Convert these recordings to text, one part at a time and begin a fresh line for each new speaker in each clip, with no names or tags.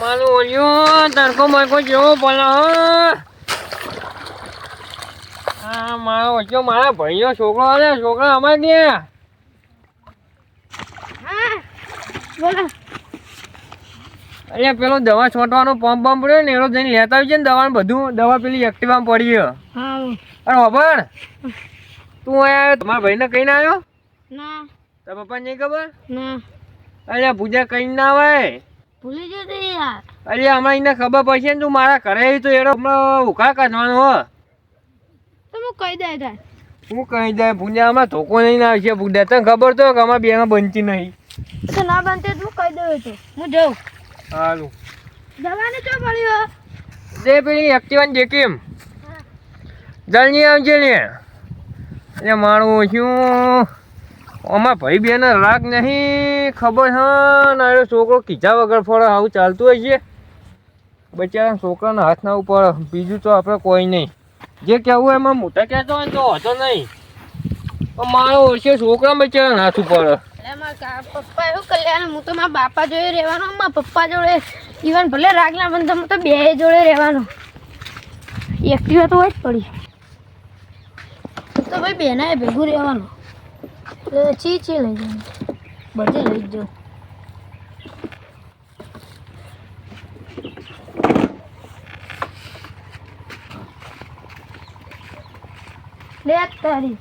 મારું ઓળ્યો તડકો બરકો જેવો પડે હા મારો ઓછો મારા ભાઈનો છોકરો આવે છોકરો અમારે ત્યાં
બોલો.
અરે પેલો દવા છોટવાનો પંપ પડ્યો ને એનો જઈને લેતા આવી છે ને દવાનું બધું દવા પેલી એક્ટિવામાં પડી
હા
અરે ખબર તું અહીંયા તમારા ભાઈને કહીને આવ્યો
ના
તારા પપ્પાને નહીં ખબર
ના
અરે પૂજા કહીને ના આવે
ભૂલી જતી યાર.
અરે હમણાં એને ખબર પડશે ને તું મારા ઘરે આવી તો એનો હમણાં ઉખા કાઢવાનો હો
તો હું કહી દે તાર.
હું કહી દે પૂજા હમણાં ધોકો નહીં આવશે પૂજા તને ખબર તો કે અમારા બેમાં બનતી નહીં
તો ના બનતે તો હું કહી દઉં છું હું જાઉં.
સારું
દવાને ચો પડ્યો
જે પેલી એક્ટિવાની જે કેમ જલ્દી આવજે ને એટલે મારું શું અમારા ભાઈ બેને રાગ નહીં ખબર હા ના એ છોકરો કીધા વગર ફળે આવું ચાલતું હશે બચારા છોકરાના હાથના ઉપર બીજું તો આપણે કોઈ નહીં જે કહેવું એમાં મોટા કહેતો હોય ને તો હતો નહીં પણ મારો ઓછે છોકરા બચારા હાથ ઉપર
એટલે મારા પપ્પા એવું કલ્યાણ હું તો મારા બાપા જોડે રહેવાનો મારા પપ્પા જોડે ઇવન ભલે રાગલા મને હું તો બે જોડે રહેવાનો એકટીવા તો હોય જ પડી તો ભાઈ બેનાએ ભેગું રહેવાનું એટલે ચી લઈ જવાનું બધે લઈ જ જાઉં. લે તારી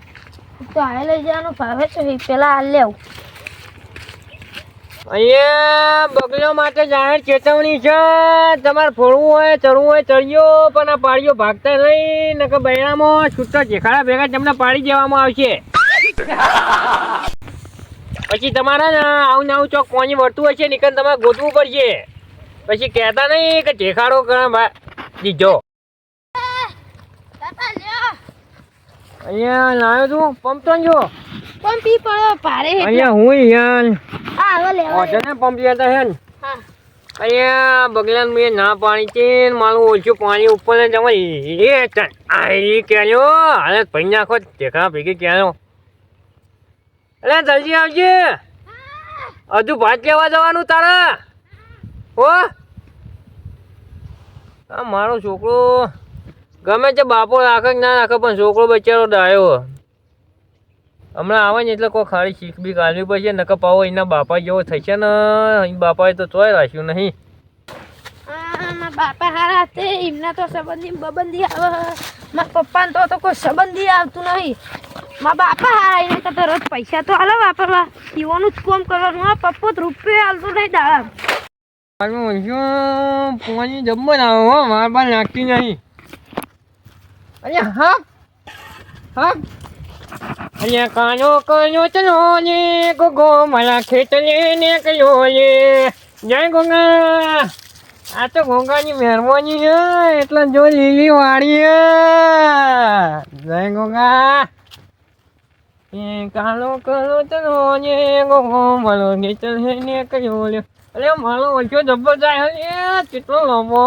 તો આ લઈ જવાનું ભાવે છે પેલા આ લેવું.
અહીંયા બગલો માટે જાહેર ચેતવણી છે તમારે ફોડવું હોય ચડવું હોય ચડ્યો પણ આ પાડીઓ ભાગતા નહીં નકર બૈરામાં છૂટા જેખાડા ભેગા તમને પાડી દેવામાં આવશે પછી તમારે ને આવું ને આવું ચોક કોની વળતું હશે નીકળ તમારે ગોતવું પડશે પછી કહેતા નહીં કે ઠેખાડો કરે દીધો અહીંયા લાવ્યો તું પંપ તો જો
પંપ પી પડ્યો ભારે
અહીંયા હું યાર
હા હવે લેવા
ને પંપ લેતા હે ને
હા
અહીંયા બગલાને મેં ના પાણી છે ને મારું ઓછું પાણી ઉપર ને તમે લે આ ક્યાંયો હાલત ભાઈ નાખો ઠેકા ભેગી ક્યાંયો એટલે જલ્દી આવજે હજુ ભાત લેવા જવાનું તારા હો આ મારો છોકરો ગમે તે બાપો રાખે કે ના રાખે પણ છોકરો બચારો ડાયો હમણાં આવે ને એટલે કોઈ ખાલી શીખ બી કાઢવી પડશે નકર પાવો એના બાપા જેવો થશે ને એના બાપાએ તો તોય રાખ્યું નહીં
મારા બાપા હારા તે એમના તો સંબંધી આવે મારા પપ્પાને તો કોઈ સંબંધી આવતું નહીં મારા બાપા હારા એને તો રોજ પૈસા તો હાલો વાપરવા પીવાનું જ કોમ કરવાનું આ પપ્પો રૂપિયા હાલતું નહીં દાડા
શું પોણી જમવા આવે હો મારા બાર નાખતી નહીં અરે હા હા અહીંયા કાનો કાનો ચલો ને ગોગો મારા ખેતરે ને કયો લે જય ગોગા આ તો ગોગાની મહેરબાની છે એટલે જો લીલી વાળી જય ગોગા એ કાનો કાનો ચલો ને ગોગો મારો ખેતરે ને કયો લે અરે મારો ઓછો જબ્બર જાય અરે કેટલો લાંબો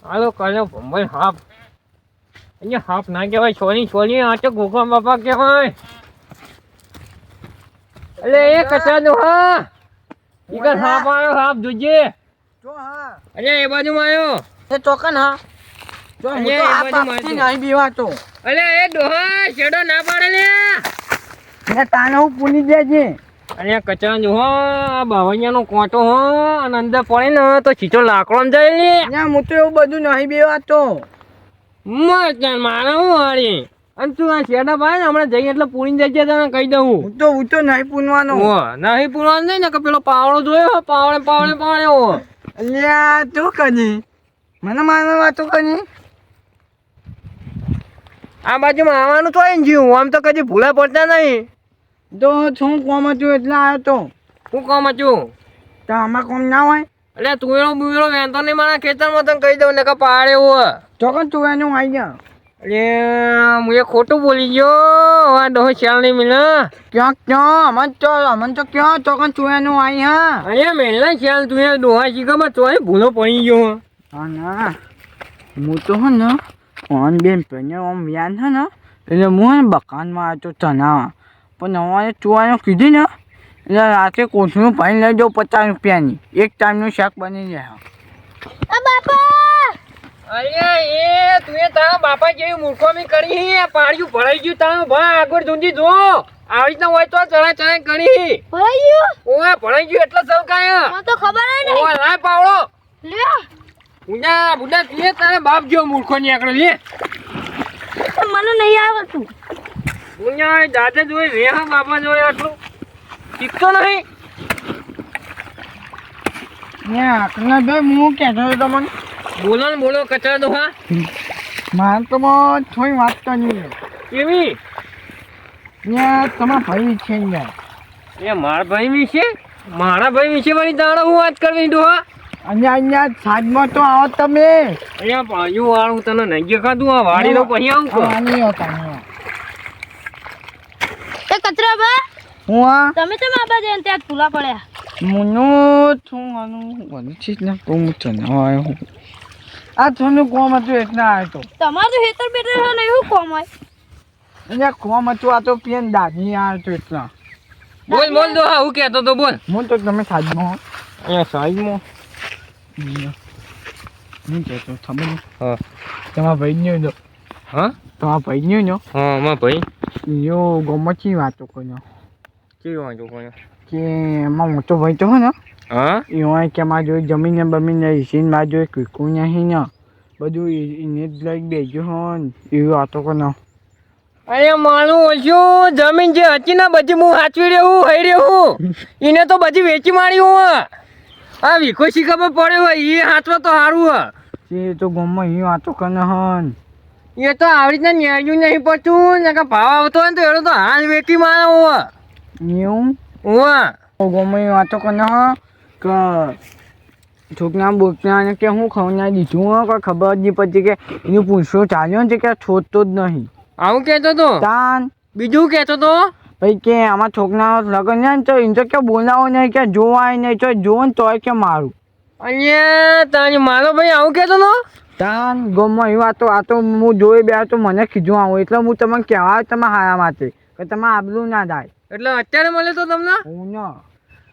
હાલો કાલો ભંભાઈ હાફ અહીંયા હાફ ના કહેવાય છોલી આ તો ગોગા બાપા કહેવાય એટલે એ કચરાનો હા ઈકર હાફ આવ્યો હાફ જોજે
જો હા
અરે એ બાજુમાં આવ્યો
એ ચોકન હા જો હું તો આ પાપથી નહીં બીવાતો
અરે એ ડોહા શેડો ના પાડે લે
ને તાને હું પૂની દેજે
અરે કચરા જો આ બાવળિયાનો કોંટો હો અને અંદર પડે ને તો છીચો લાકડો જાય લે
ને હું તો એવું બધું નહીં બીવાતો
મર મારા હું હારી અને તું આ શેડા પાડે ને હમણાં જઈ એટલે પૂરી જજે તને કહી દઉં
હું તો નહીં પૂનવાનો
ઓ નહીં પૂરવાનું નહીં ને કે પેલો પાવડો જોયો પાવડે હો
અલ્યા તું કની મને માનવા વાતો કની
આ બાજુમાં આવવાનું તો ને જીવ આમ તો કદી ભૂલા પડતા નહીં
તો શું કોમ હતું એટલે આવ્યો તો
હું કામ હતું
તો આમાં કોમ ના હોય
એટલે તુવેરો બુવેરો વેણતો નહીં મારા ખેતરમાં તને કહી દઉં ને કે પાડે એવું
ચોકન તું એનું આવી જા
અરે હું એ ખોટું બોલી ગયો આ ડોહો ચાલ નહીં મિલે
ક્યાં અમન તો ક્યાં ચોકન તું એનું આવી હા
અરે મેલા ચાલ તું એ ડોહા શીખમાં તો ભૂલો પડી ગયો
હા ના હું તો હે ને ઓન બેન પેને ઓમ વ્યાન છે ને એટલે હું હે ને બકાનમાં આવ્યો તો તનાવા પણ અમારે ચોવાનું કીધું ને એટલે રાતે કોથળું ભરીને લઈ જાઉં 50 રૂપિયાની એક ટાઈમનું શાક બની જાય
આ બાપા
અલ્યા એ તું તારા બાપા જેવી મૂર્ખોમી કરી પાડ્યું ભરાઈ ગયું તારું ભા આગળ ઢૂંઢી જો આવી રીતના હોય તો ચડા કરી
ભરાઈ ગયું
ઓય ભરાઈ ગયું એટલે સૌકાય
મને તો ખબર જ નહીં
ઓય લાય પાવડો
લે
બુડા તું તારા બાપ જેવો મૂર્ખો ની આગળ લે
મને નહીં આવડતું
ઉન્યા દાદા જોઈ રે હા બાપા જોઈ આટલું શીખતો નહીં
આટલા ભાઈ હું કહેતો હતો તમને
બોલો ને બોલો કચરા દો હા
મારે તો થોડી વાત કરવી
કેવી
ત્યાં તમારા ભાઈ છે ને
એ મારા ભાઈ વિશે મારા ભાઈ વિશે મારી દાડો હું વાત કરવી ડોહા
અહીંયા સાંજમાં તો આવો તમે
અહીંયા પાયું વાળું તને નહીં ખાધું આ વાડી નો પછી આવું કો
નહીં હોતા
એ કચરા બા
હું આ
તમે તો બાબા જઈને ત્યાં ભૂલા પડ્યા
મુનો છું આનું વળી છે ને કોમ ચનાવાય હું આ થોનું કોમ હતું એટલે આવ્યો તો
તમારું તો હેતર બેટર ને એવું કોમ હોય
અહીંયા કોમ હતું આ તો પેન દાદી આવ્યો તો એટલા
બોલ દોહા હું કહેતો તો બોલ
હું તો તમે સાંજમાં
અહીંયા સાઈડમાં
હું કહેતો ખબર
હા
તમારા ભાઈ ન્યો
હા
તમારા ભાઈ ન્યો
હા માં ભાઈ
યો ગમચી વાતો કર્યો
કેવી વાંચો કોને
કે એમાં મોટો ભાઈ તો હોય ને
હા
એ હોય કે મારા જોઈ જમીને બમીને ઈસીને મારા જોઈ કીકું નહીં ને બધું એને જ લઈ બેજો હોય ને એવી વાતો કરો
અરે માનું ઓછું જમીન જે હતી ને બધી હું સાચવી રહ્યું હઈ રહ્યું એને તો બધી વેચી મારી હું આ વિકો શી ખબર પડે હોય એ હાથમાં તો સારું
એ તો ગમમાં એ વાતો કરે હન
એ તો આવી રીતના ન્યાયું નહીં પડતું ને કે ભાવ આવતો હોય ને તો એનો તો હાલ વેચી મારે
એવું
હું
ગમે એ વાતો કરે હ કે છોકરા બોકરા કે હું ખવડાવી દીધું હોય કોઈ ખબર જ નહીં પડતી કે એનું પૂછો ચાલ્યો ને કે છોડતો જ નહીં
આવું કહેતો તો
તાન
બીજું કહેતો તો
ભાઈ કે આમાં છોકરા લગ્ન છે ને તો એને તો કે બોલાવો નહીં કે જોવાય નહીં તો જો ને તોય કે મારું
અહીંયા તારી મારો ભાઈ આવું કહેતો તો
તાન ગમમાં એ વાતો આ તો હું જોઈ બે તો મને કીધું આવું એટલે હું તમને કહેવાય તમે હારા માટે કે તમે આબલું ના થાય
એટલે અત્યારે મળે તો તમને
હું ન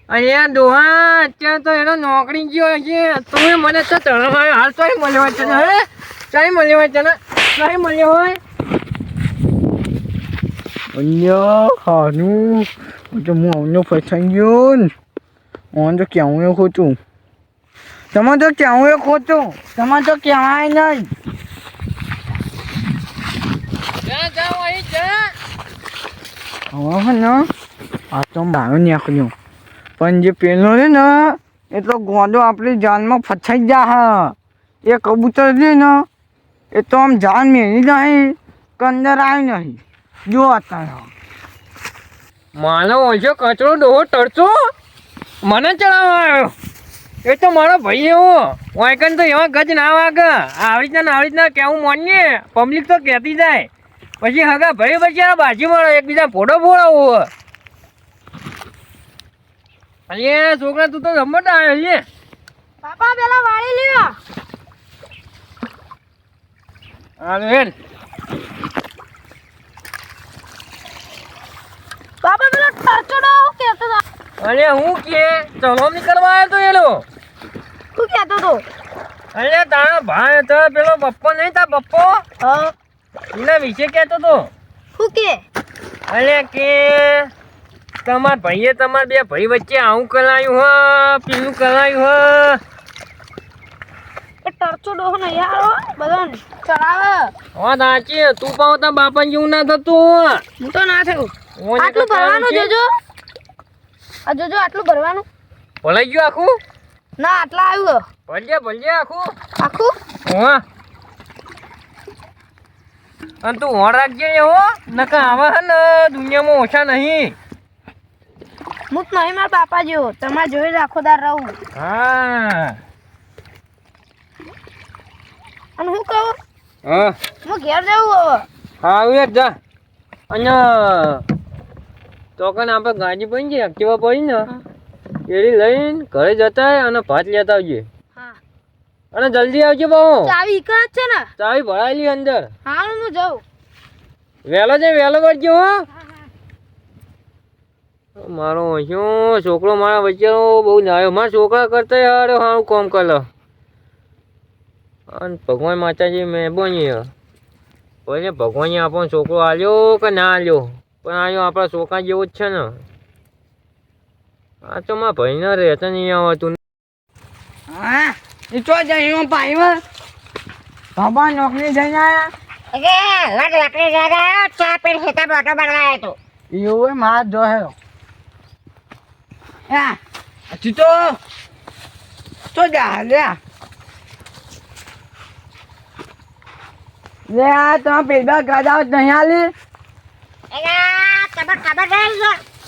અહીંયા ડોહા અત્યારે તો એનો નોકરી ગયો છે તું મને તો તરફ આવ્યો હાલ તો મળ્યો હોય તને હે ચાઈ મળ્યો હોય તને ચાઈ મળ્યો હોય
અન્ય હારું તો હું અમને ફસાઈ ગયો ને ઓન તો કેવું એ ખોટું તમે તો કેવું એ ખોટું તમે તો કહેવાય નહીં
જા જાઓ અહીં જા
હવે ને આ તો મારો નીકળ્યો પણ જે પેલો છે ને એટલો ગોંડો આપણી જાનમાં ફસાઈ જા હા એ કબૂતર છે ને એ તો આમ જાન મેળી નહીં કે અંદર આવી નહીં જો અત્યારે
માનો ઓછો કચરો ડોહો તરતો મને ચડાવવા આવ્યો એ તો મારો ભાઈ એવો વાયકન તો એવા ગજ ના વાગે આવી રીતના કેવું માનીએ પબ્લિક તો કહેતી જાય પછી હગા ભાઈ પછી બાજી મળે એકબીજા ફોટો ફોડાવો અહીંયા છોકરા તું તો રમત આવ્યો છે
બાપા પેલા વાળી લ્યો
હા બેન
બાપા પેલો ટચડો કેતો હતો
અરે હું કે ચલો નીકળવા આવ્યો તો એલો
શું કેતો હતો
અરે તારા ભાઈ તો પેલો પપ્પો નહીં તા પપ્પો
હા
એના વિશે કહેતો તો
શું કે
અરે કે તમારા ભાઈએ તમારા બે ભાઈ વચ્ચે આવું કરાયું હ પેલું કરાયું હ
એ ટરચો ડોહો નહીં આવો બધાને ચડાવે
હા સાચી તું પાવ તા બાપા જેવું ના થતું
હું તો ના થયું
ઓને તો
આટલું ભરવાનું
કરાયું છે.
જોજો આ જોજો આટલું ભરવાનું
ભલાઈ ગયું આખું
ના આટલા આવ્યું
ભલજે આખું
આખું
હા અને તું હોર રાખજે હો નકા આવા હે ને દુનિયામાં ઓછા નહીં
હું જ નહીં મારા બાપા જેવો તમારે જોઈ રાખો દાર રહું
હા
અને હું કહું
હા
હું ઘેર જવું હવે
હા આવ્યું જા અને તો કને આપણે ગાડી પડી છે એક્ટિવા પડી ને એડી લઈને ઘરે જતા અને ભાત લેતા આવજે
હા
અને જલ્દી આવજે બાબુ
ચાવી એક જ છે ને
ચાવી ભરાયેલી અંદર
હા હું જાઉં
વહેલો છે વહેલો કરજો હો મારો શું છોકરો મારા બચ્ચાનો બહુ નાયો મારા છોકરા કરતા યાર સારું કામ કરે અને ભગવાન માતાજી મહેરબાની કોઈને ભગવાને આપણો છોકરો આલ્યો કે ના આલ્યો પણ આલ્યો આપણા છોકરા જેવો જ છે ને આ તો મારા ભાઈને રહેતા નહીં આવતું
હા એ ચો જઈ પાઈમાં બાબા નોકરી જઈને આવ્યા
લાકડી જરા ચા પીને ખેતર બોટો બનાવ્યો તો
એવું માર જો હે હા ચીતો તો જા લે આ તમે પેલા ગાડા નહીં આલી
તમને ખબર છે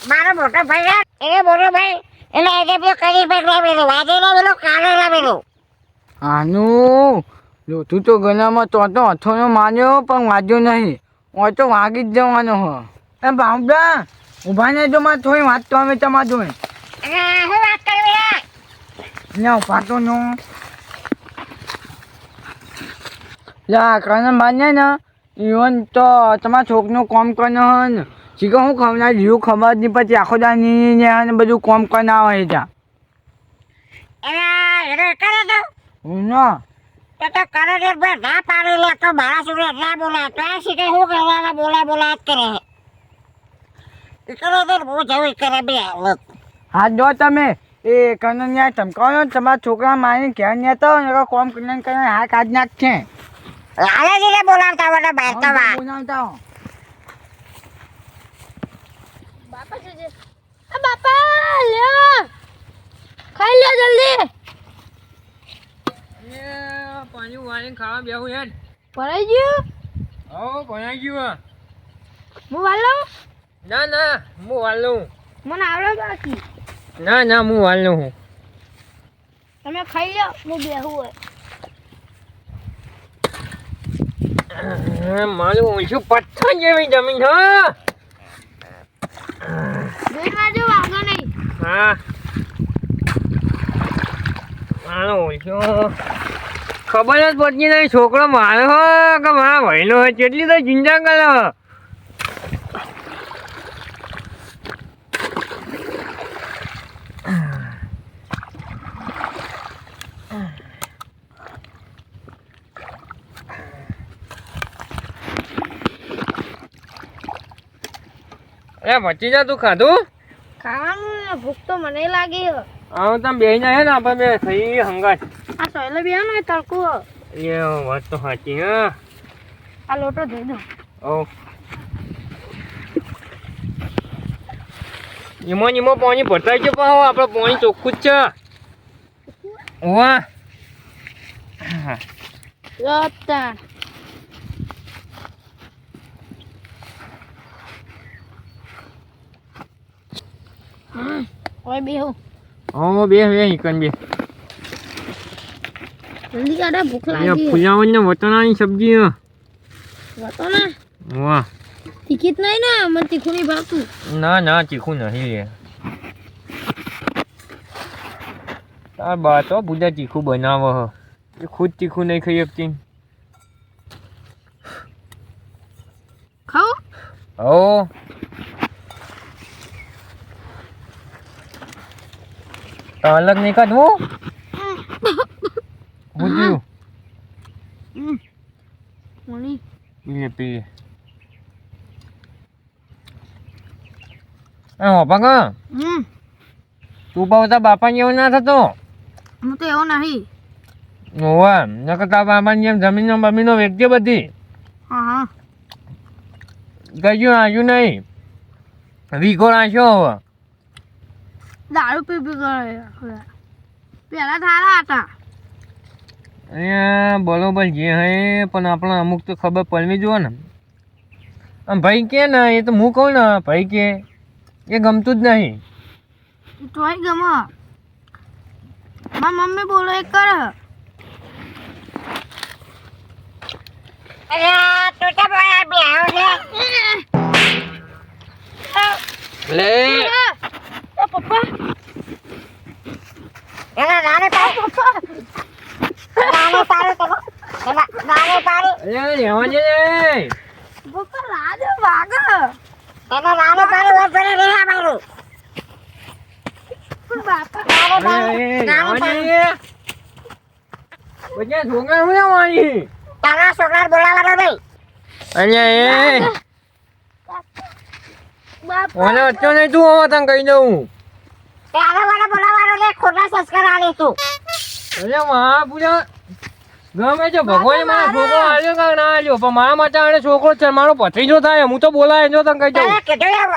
મારો મોટો ભાઈ એ મોટો ભાઈ એટલે એને પેલો કરી પેલો વાજે ના પેલો કાલે ના પેલો
આનું તું તો ગણામાં તો હથોનો માન્યો પણ વાગ્યો નહીં હું તો વાગી જ જવાનો હો એ બાબા ઉભા ને જો મારે થોડી વાત તો અમે તમારે જોઈ
હું વાત કરવી
ના પાતો નો યા કને માન્ય ને ઈવન તો તમારા છોકનું કામ કરને ને શીખો હું ખબર જીવ ખબર નહીં પછી આખો દાની ને બધું કામ કરીને આવે ત્યાં
કરે તો
હું ના
તો કરે છે ભાઈ ના પાડી લે તો મારા છોકરા ના બોલા તો આ શીખે શું કરવાના બોલા જ કરે કરે તો બહુ જવું કરે બે
હા જો તમે એ કને ન્યાય ધમકાવો તમારા છોકરા મારી ઘેર ન્યા તો કામ કરીને હા કાઢ નાખ છે
લાલાજીને બોલાવતા વડે બહાર તો
બોલાવતા
બાપા છે આ બાપા લ્યો ખાઈ લ્યો જલ્દી
પાણી વાળીને ખાવા બેહું યાર
ભરાઈ ગયું
હો ભણાઈ ગયું
હું વાલો
ના ના હું વાલ લઉં
મને આવડે બાકી
ના હું વાલ લઉં હું
તમે ખાઈ લ્યો હું બેહું હોય
મારું ઓછું પથ્થર જેવી જમીન હો
જોઈ બાજુ વાગો નહીં
હા મારો ઓછું ખબર જ પડતી નહીં છોકરો મારો હો કે મારા ભાઈનો હોય કેટલી તો ચિંતા કરે ભતીજા તું ખાધું
ખાવાનું ને ભૂખ તો મને લાગી હે
આવું તમે બેસી જાય ને આપણે બે થઈ હંગાત
આ સોયલે બે ને તડકો
એ વાત તો સાચી હા
આ લોટો દઈ દો
ઓ એમાં પાણી ભરતાઈ ગયો પાછું આપણે પાણી ચોખ્ખું જ છે વાહ
લોટા ઓય બેહો
ઓ બે ઈકન બે
જલ્દી કાઢા ભૂખ
અહીંયા
લાગી
ફુલાવન ને વટાણાની સબ્જી
વાતો ને
વાહ
તીખી જ નહીં ને મને તીખું નહીં ભાવતું
ના તીખું નહીં રે તાર બા તો બધા તીખું બનાવે હ એ ખુદ તીખું નહીં ખાઈ શકતી
ખાઓ
હો અલગ નહીં કાઢવું બુદ્ધિયું
મણી
પીએ હો પગા તું પાવતા બાપાની એવું ના થતો
હું તો એવો નહીં
હોવા નકર તારા બાપાની જેમ જમીનો બમીનો વેચજે બધી
હા
ગયું આજુ નહીં વીઘો રાખ્યો હવે
દારૂ પી કરે પેલા થારા હતા
અહીંયા બરોબર જે હે પણ આપણે અમુક તો ખબર પડવી જોઈએ ને આમ ભાઈ કે ને એ તો હું કહું ને ભાઈ કે એ ગમતું જ નહીં
તોય ગમ મારી મમ્મી બોલો એક કર
લે
પપ્પા
અરે રહેવા દે
પપ્પા રાજો વાગ પણ બાપા
બધા છોકરા શું લેવાની
તારા છોકરા બોલાવાનો નહીં.
અહીંયા એ
બાપા
મને અત્યારે નહીં તું હવે તને કહી દઉં
તારા મને બોલાવાનો નહીં. ખોટા સંસ્કાર આલી તું.
અરે મહાપુરા ગમે છે ભગવાન મારો છોકરો આવ્યો કે ના આવ્યો પણ મારા માટે આને છોકરો છે મારો ભત્રીજો થાય હું તો બોલાય જો તને કહી દઉં
તારે કીધું એમ.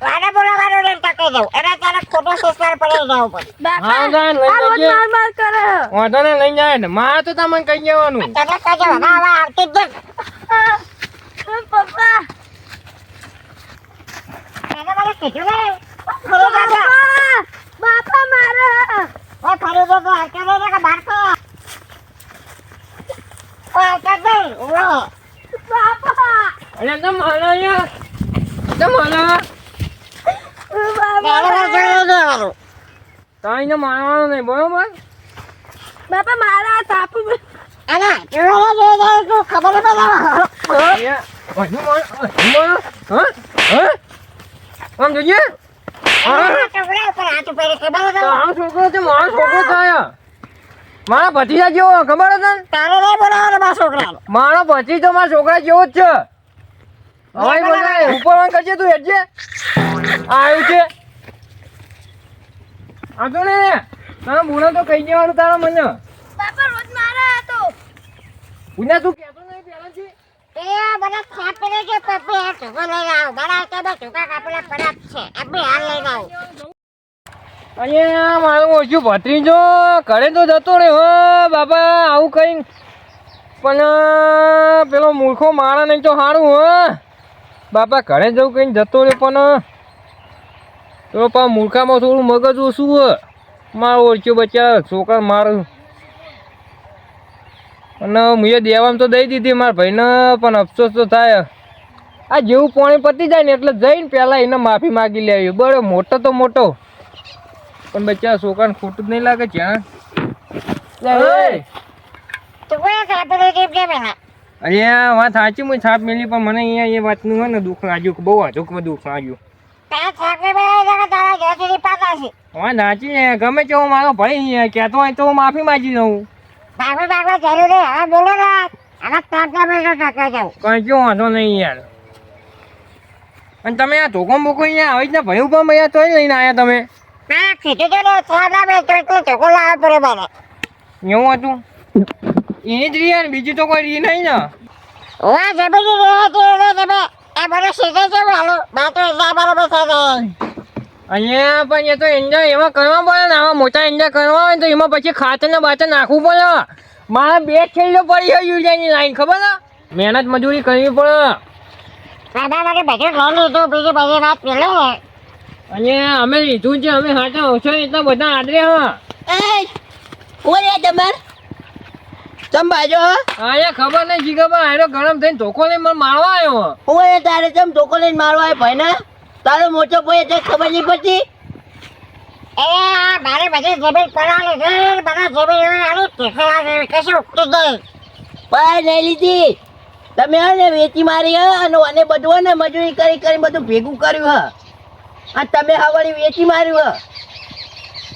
તારે બોલાવાનો નહીં તો કહી દઉં. એને તારે ખોટો સંસ્કાર પડી જવું પડે.
બાપા
હા, જાય ને લઈ
આ રોજ
જજે.
માર કરે
વાંધો ને લઈ જાય ને મારે તો તમને કહી દેવાનું
તને કહી દઉં. હવે આવતી જ નહીં.
પપ્પા
એને મને કીધું નહીં. ફરી જજો.
બાપા મારે
ફરી જજો. આવતા નહીં ને કે બહાર કર. આવતા જ નહીં. ઉભો.
બાપા
અરે તમે મારા અહીંયા તમે મારા
તારે મને જોઈ લેવાનું.
તાઈને મારવાનું નહીં બરોબર
બાપા મારા સાપુ
અને જોઈ લે તું ખબર જ પડે.
અહીંયા હજુ મારો હા હા આમ જોઈએ
આ છોકરા ઉપર હાથ ઉપર ખબર જ પડે.
તારો છોકરો છે મારો છોકરો થાય મારા ભતીજા જેવો ખબર છે તને
તારે નહીં બોલાવાનો મારા છોકરાને.
મારો ભતીજો મારા છોકરા જેવો જ છે હવે બોલાય ઉપર વાંક કરજે તું હેડજે આવ્યું છે આ તો ને તારા બુણા તો કહી દેવાનું તારા મને
બાપા રોજ મારા હતો
બુના તું કહેતો નહીં પહેલાથી
એ મને છાપીને કે પપ્પી આ છોકરો લઈને આવ. મારા હાથે બે છોકરા કાપેલા પડ્યા જ છે. આપણે હાલ લઈને આવ.
અહીંયા મારું ઓછું ભત્રીજો ઘરે તો જતો રે હો બાપા આવું કઈ પણ પેલો મૂર્ખો મારા નહીં તો સારું હો બાપા ઘરે જવું કઈ જતો રે પણ પેલો પા મૂર્ખામાં થોડું મગજ ઓછું હો મારો ઓછું બચ્ચા છોકરા મારું અને મુએ દેવામાં તો દઈ દીધી મારા ભાઈને પણ અફસોસ તો થાય આ જેવું પાણી પતી જાય ને એટલે જઈને પહેલાં એને માફી માગી લેવી બરો મોટો તો મોટો પણ બચ્ચા છોકરાને ખોટું જ નહીં લાગે છે હા
તું કોઈ કાપેલી કેમ કેમ એના?
અરે આ વાત સાચી હું છાપ મેલી પણ મને અહીંયા એ વાતનું હોય ને દુઃખ લાગ્યું કે બહુ વાંધું દુઃખ લાગ્યું
તારા છાપી મેળવી છે કે તારા ઘેરથી પાતા છે?
વાત સાચી ને ગમે તે હું મારો ભાઈ કહેતો હોય તો હું માફી માગી દઉં
ભાગવી ભાગવા જરૂર નહીં. હવે બોલો ને આના તાકા મેળવી ટકા જાઉં.
કંઈ કેવો વાંધો નહીં યાર અને તમે આ ધોકો બોકો અહીંયા આવી રીતના ભાઈ ઉપર અહીંયા તોય લઈને આવ્યા તમે
ના કીધું તો ને છાપા મેં તો એટલું ચોખ્ખું લાવવા પડે મને.
એવું હતું એની જ રીયા ને બીજી તો કોઈ રી નહીં ને
ઓવા જબરી રહે છે એને તમે આ મને શીખે છે હાલો બા તો એટલા બરાબર થઈ જાય.
અહીંયા પણ એ તો એન્જોય એમાં કરવા પડે ને આવા મોટા એન્જોય કરવા હોય ને તો એમાં પછી ખાતર ને બાતર નાખવું પડે મારા બે છેલ્લો પડી હોય યુરિયાની લાઈન ખબર ને મહેનત મજૂરી કરવી પડે
દાદા મને બધું લઈ લીધું બીજી બધી વાત પેલો ને
અને અમે લીધું છે અમે હાથે ઓછો એટલા બધા આદરે હા
ચમ બાજો
અહીંયા ખબર નહીં જી ખબર આયરો ગરમ થઈને ધોકો લઈને મને મારવા આવ્યો
હું તારે ચમ ધોકો લઈને મારવા આવ્યો ભાઈ ને તારો મોટો ભાઈ એટલે ખબર નહીં પડતી
એ મારે બધી જમીન પડાવી લીધી બધા જમીન આની ટેકરા જેવી કશું ઉગતું જ નહીં.
ભાઈ નહીં લીધી તમે હે ને વેચી મારી હે અને અને બધું હે ને મજૂરી કરી કરી બધું ભેગું કર્યું હે અને તમે હવાળી વેચી માર્યું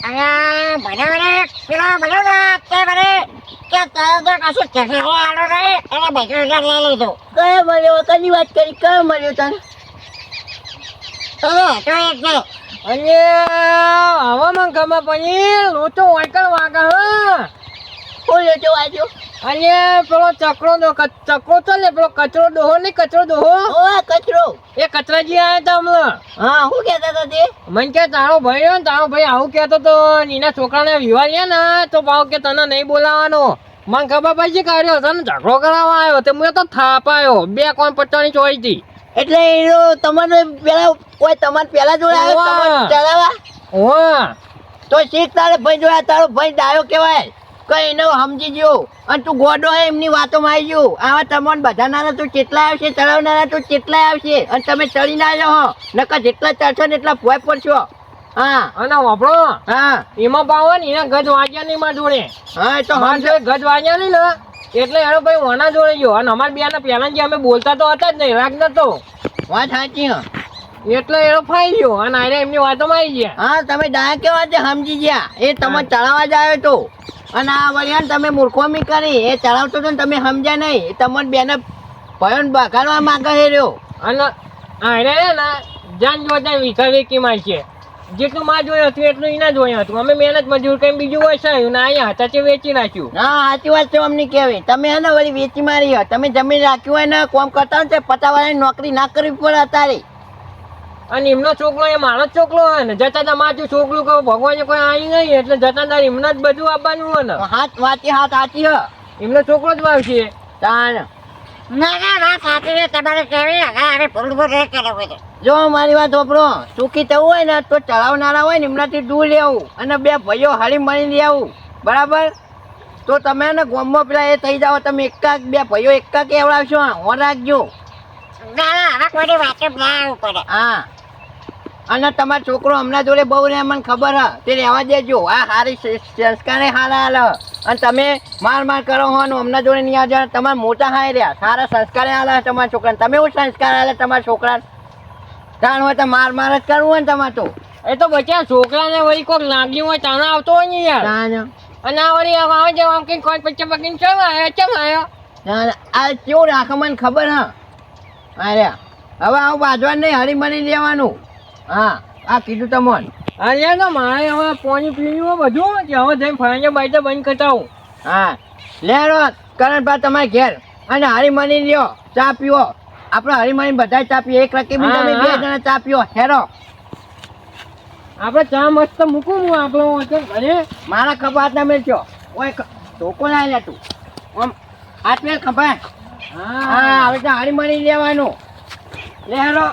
હે
અને મને પેલો મળ્યો ને તે મને કે તારે તો કશું ટેકરા આલો નહીં એને બધું લઈ લીધું.
કયો મળ્યો કની વાત કરી કયો મળ્યો તને
એ તો એક છે
અને હવામાં ખબર પડી લોચો વાંકણ વાગે હા
હું લેતો વાંચ્યો
અને પેલો ચકરો ચકરો ચાલે પેલો કચરો ડોહો નહીં કચરો ડોહો
ઓ કચરો
એ કચરાજી આવ્યા હતા હમણાં
હા શું કહેતા હતા તે
મને કે તારો ભાઈ રહ્યો ને તારો ભાઈ આવું કહેતો તો એના છોકરાને વિવાહ છે ને તો ભાવ કે તને નહીં બોલાવાનો મને ખબર પડી કાઢ્યો હતો ને ઝઘડો કરાવવા આવ્યો તે મેં તો થાપાયો બે કોણ પટ્ટાની ચોરી હતી
એટલે એનો તમને પેલા કોઈ તમારે પેલા જોડે આવ્યો
ઓવા.
તમારે ચલાવવા
ઓહ
તો શીખ તારે ભાઈ જોયા તારો ભાઈ ડાયો કહેવાય કઈ એને સમજી ગયો અને તું ગોડો હે એમની વાતોમાં આવી ગયો આવા તમને બધાના તું કેટલા આવશે ચડાવનારા તું કેટલાય આવશે અને તમે ચડીને આવ્યો હો નકર જેટલા ચડશો ને એટલા ભોય પડશો હા
અને વાપરો
હા
એમાં પાવો ને એના ગજ વાગ્યા નહીં મારા જોડે
હા એ તો
મારા
સમજો
જોડે ગજ વાગ્યા નહીં ને એટલે એનો ભાઈ ઓના જોડે ગયો અને અમારા બેના પહેલા જે અમે બોલતા તો હતા જ નહીં રાગ નતો
વાત સાચી હો
એટલે એનો ફાઈ ગયો અને આને એમની વાતોમાં આવી ગયા.
હા તમે ડાયા કેવા છે સમજી ગયા એ તમે ચડાવવા જ આવ્યો તો અને આ વળ્યા તમે મૂર્ખોમી કરી એ ચડાવતો તો ને તમે સમજ્યા નહીં એ તમને બેને ભયો બગાડવા માંગે છે રહ્યો
અને આને છે ને જાન જોતા વિખા વેકી મારશે. જેટલું માં જોયું હતું એટલું એના જોયું હતું. અમે મહેનત મજૂર કઈ બીજું વસાયું ને અહીંયા હતા તે વેચી નાખ્યું.
હા સાચી વાત છે અમને કેવી તમે હે ને વળી વેચી મારી હો. તમે જમીન રાખ્યું હોય ને કોમ કરતા હોય ને તે પટાવાળાની નોકરી ના કરવી પડે અત્યારે.
અને એમનો છોકરો એ મારો જ છોકરો હોય ને જતા તા મારું છોકરું કહું ભગવાને કોઈ આવી નહીં એટલે જતા તાર એમને જ બધું આપવાનું હોય ને.
હાથ વાંચી હાથ સાચી હ
એમનો છોકરો જ વાવશે.
તાન
ના ના વાત સાચી છે તમારે કેવી અરે ભૂલ ભૂલ નહીં કરે બધું.
જો મારી વાત વાપરો સુખી થવું હોય ને તો ચલાવનારા હોય ને એમનાથી દૂર લેવું અને બે ભાઈઓ હળી મળી લેવું બરાબર. તો તમે ને ગોમમાં પેલા એ થઈ જાઓ તમે એકા બે ભાઈઓ એકા કેવડાવશો હોં રાખજો.
ના ના હવે કોઈની વાતે ના આવવું પડે.
હા અને તમારો છોકરો હમણાં જોડે બહુ ને મને ખબર હ તે રહેવા દેજો. આ સારી સંસ્કારે હારા હાલ અને તમે માર કરો હો ને હમણાં જોડે નહીં આવજો. તમારા મોટા હાય રહ્યા સારા સંસ્કારે હાલ તમારા છોકરાને. તમે એવું સંસ્કાર હાલે તમારા છોકરાને જાણ હોય તો માર જ કરવું હોય ને તમારે તો.
એ તો બચ્યા છોકરાને વળી કોઈક લાગ્યું હોય તાને આવતો હોય ને યાર.
જાણ
અને આ વળી આવે છે આમ કઈ કોઈ પચ્ચા પકડીને ચમ આવ્યો.
જાણ આ કેવું રાખે મને ખબર હ. હા રહ્યા હવે આવું બાજવા નહીં હળી મળી લેવાનું. હા આ કીધું તમને.
અરે તો મારે હવે પાણી પીવું બધું કે હવે જઈને ફાઈને બાઈતે બંધ કરતા હું.
હા લેરો કરણભાઈ તમારે ઘેર અને હળી મળી લ્યો ચા પીવો. આપણે હળી મળી બધા ચા પીએ એક રકીબ
હા,
તમે બે
હા.
જણા ચા પીવો હેરો.
આપણે ચા મસ્ત મૂકું હું આપણો ઘરે.
મારા ખભા હાથ તમે છો ઓય ધોકો ના લે તું આમ હાથ મેલ ખભા. હા હવે તો હળી મળી લેવાનું લે હેરો.